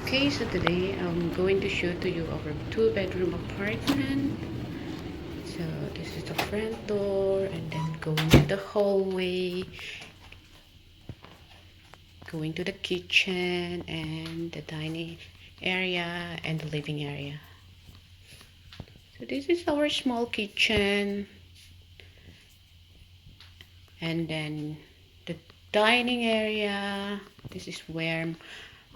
Okay, so today I'm going to show to you our two-bedroom apartment. So this is the front door, and then going to the hallway, going to the kitchen and the dining area and the living area. So this is our small kitchen, and then the dining area. This is where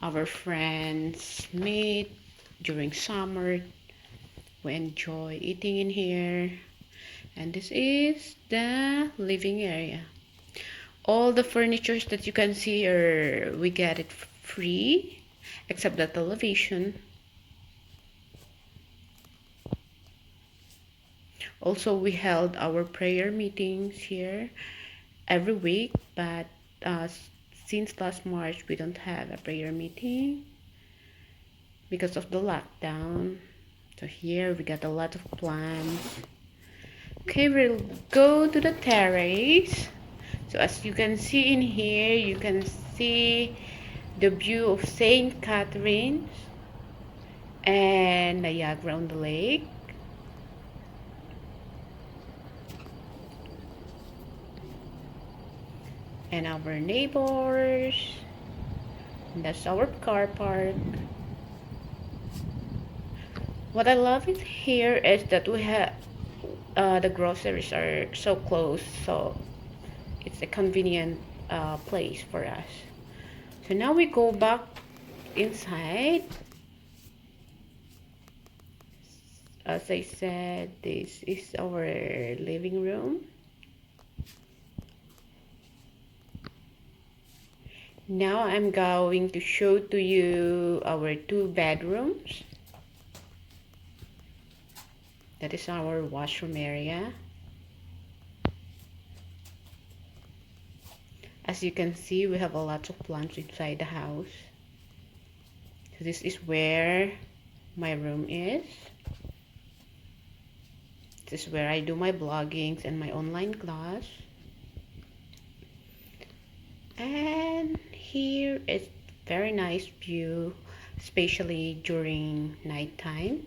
our friends meet during summer. We enjoy eating in here. And this is the living area. All the furnitures that you can see are we get it free, except the television. Also, we held our prayer meetings here every week, but uh, since last March we don't have a prayer meeting because of the lockdown. So here we got a lot of plants. Okay, we'll go to the terrace. So as you can see in here, you can see the view of St. Catherine's and Niagara on the lake. And our neighbors. And that's our car park. What I love it here is that we have the groceries are so close, so it's a convenient place for us. So now we go back inside. As I said, this is our living room. Now I'm going to show to you our two bedrooms. That is our washroom area. As you can see, we have a lot of plants inside the house. So this is where my room is. This is where I do my bloggings and my online class. And here is very nice view, especially during nighttime.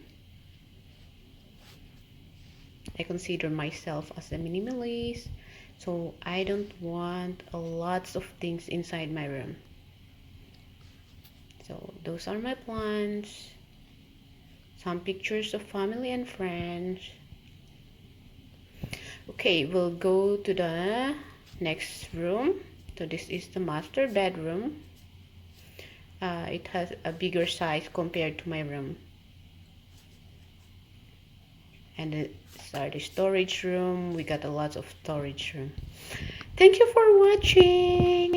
I consider myself as a minimalist, so I don't want a lots of things inside my room. So those are my plants, some pictures of family and friends. Okay, we'll go to the next room. So this is the master bedroom. It has a bigger size compared to my room. And it's the storage room. We got a lot of storage room. Thank you for watching.